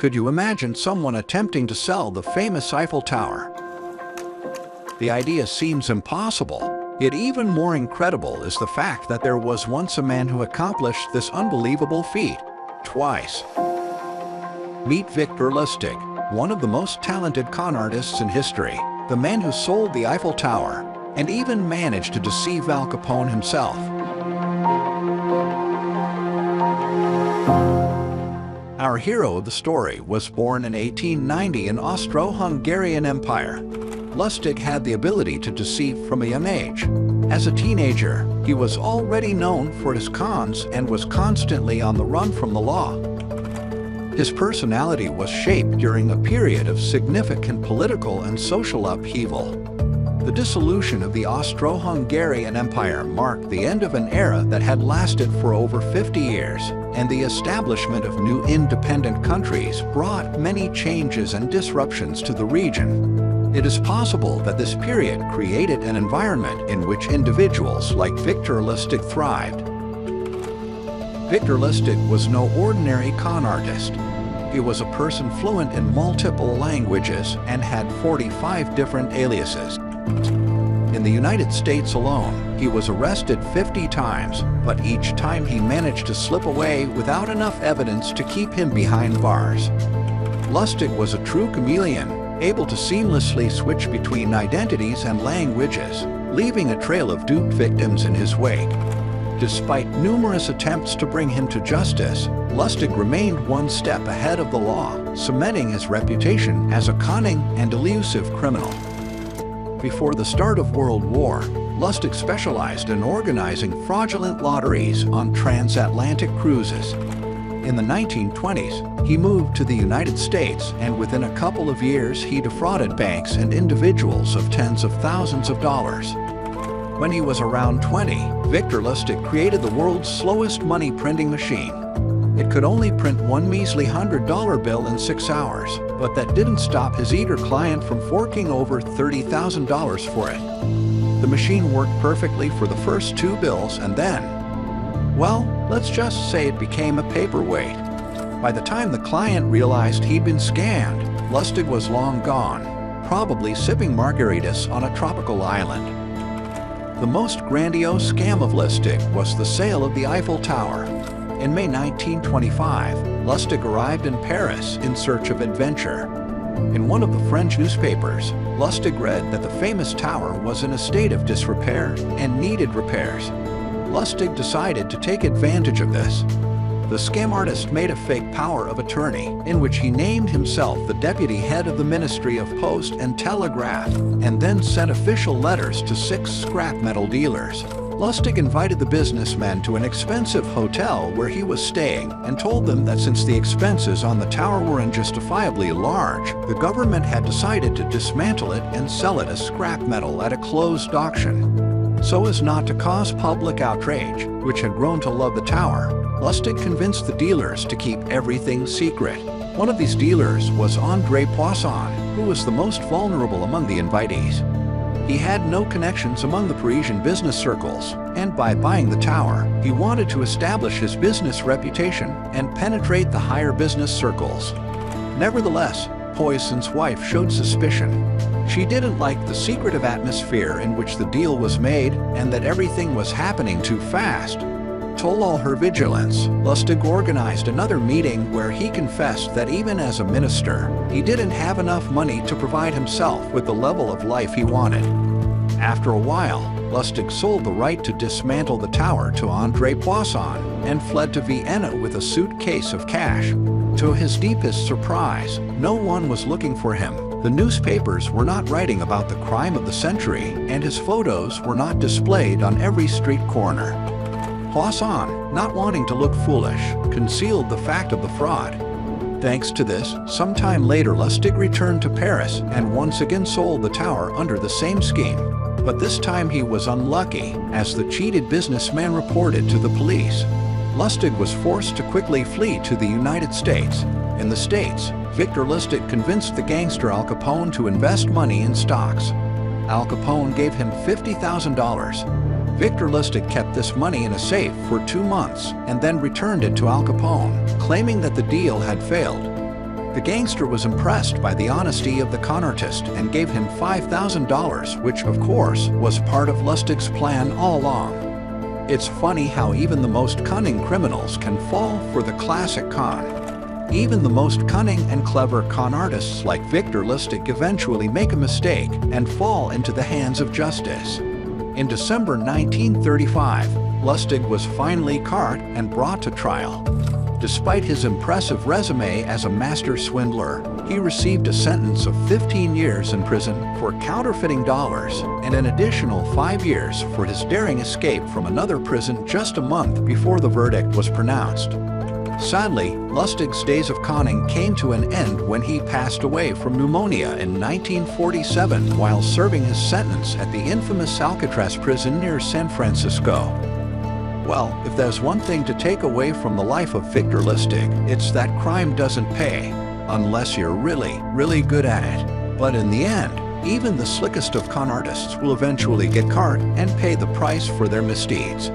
Could you imagine someone attempting to sell the famous Eiffel Tower? The idea seems impossible, yet even more incredible is the fact that there was once a man who accomplished this unbelievable feat, twice. Meet Victor Lustig, one of the most talented con artists in history, the man who sold the Eiffel Tower, and even managed to deceive Al Capone himself. Our hero of the story was born in 1890 in Austro-Hungarian Empire. Lustig had the ability to deceive from a young age. As a teenager, he was already known for his cons and was constantly on the run from the law. His personality was shaped during a period of significant political and social upheaval. The dissolution of the Austro-Hungarian Empire marked the end of an era that had lasted for over 50 years, and the establishment of new independent countries brought many changes and disruptions to the region. It is possible that this period created an environment in which individuals like Victor Lustig thrived. Victor Lustig was no ordinary con artist. He was a person fluent in multiple languages and had 45 different aliases. In the United States alone, he was arrested 50 times, but each time he managed to slip away without enough evidence to keep him behind bars. Lustig was a true chameleon, able to seamlessly switch between identities and languages, leaving a trail of duped victims in his wake. Despite numerous attempts to bring him to justice, Lustig remained one step ahead of the law, cementing his reputation as a cunning and elusive criminal. Before the start of World War, Lustig specialized in organizing fraudulent lotteries on transatlantic cruises. In the 1920s, he moved to the United States, and within a couple of years he defrauded banks and individuals of tens of thousands of dollars. When he was around 20, Victor Lustig created the world's slowest money printing machine. It could only print one measly $100 bill in 6 hours, but that didn't stop his eager client from forking over $30,000 for it. The machine worked perfectly for the first 2 bills, and then, well, let's just say it became a paperweight. By the time the client realized he'd been scammed, Lustig was long gone, probably sipping margaritas on a tropical island. The most grandiose scam of Lustig was the sale of the Eiffel Tower. In May 1925, Lustig arrived in Paris in search of adventure. In one of the French newspapers, Lustig read that the famous tower was in a state of disrepair and needed repairs. Lustig decided to take advantage of this. The scam artist made a fake power of attorney in which he named himself the deputy head of the Ministry of Post and Telegraph, and then sent official letters to 6 scrap metal dealers. Lustig invited the businessmen to an expensive hotel where he was staying and told them that since the expenses on the tower were unjustifiably large, the government had decided to dismantle it and sell it as scrap metal at a closed auction. So as not to cause public outrage, which had grown to love the tower, Lustig convinced the dealers to keep everything secret. One of these dealers was André Poisson, who was the most vulnerable among the invitees. He had no connections among the Parisian business circles, and by buying the tower, he wanted to establish his business reputation and penetrate the higher business circles. Nevertheless, Poisson's wife showed suspicion. She didn't like the secretive atmosphere in which the deal was made and that everything was happening too fast. To lull her vigilance, Lustig organized another meeting where he confessed that even as a minister, he didn't have enough money to provide himself with the level of life he wanted. After a while, Lustig sold the right to dismantle the tower to André Poisson and fled to Vienna with a suitcase of cash. To his deepest surprise, no one was looking for him. The newspapers were not writing about the crime of the century, and his photos were not displayed on every street corner. Poisson, not wanting to look foolish, concealed the fact of the fraud. Thanks to this, sometime later Lustig returned to Paris and once again sold the tower under the same scheme. But this time he was unlucky, as the cheated businessman reported to the police. Lustig was forced to quickly flee to the United States. In the States, Victor Lustig convinced the gangster Al Capone to invest money in stocks. Al Capone gave him $50,000. Victor Lustig kept this money in a safe for 2 months and then returned it to Al Capone, claiming that the deal had failed. The gangster was impressed by the honesty of the con artist and gave him $5,000, which, of course, was part of Lustig's plan all along. It's funny how even the most cunning criminals can fall for the classic con. Even the most cunning and clever con artists like Victor Lustig eventually make a mistake and fall into the hands of justice. In December 1935, Lustig was finally caught and brought to trial. Despite his impressive resume as a master swindler, he received a sentence of 15 years in prison for counterfeiting dollars and an additional 5 years for his daring escape from another prison just a month before the verdict was pronounced. Sadly, Lustig's days of conning came to an end when he passed away from pneumonia in 1947 while serving his sentence at the infamous Alcatraz prison near San Francisco. Well, if there's one thing to take away from the life of Victor Lustig, it's that crime doesn't pay, unless you're really, really good at it. But in the end, even the slickest of con artists will eventually get caught and pay the price for their misdeeds.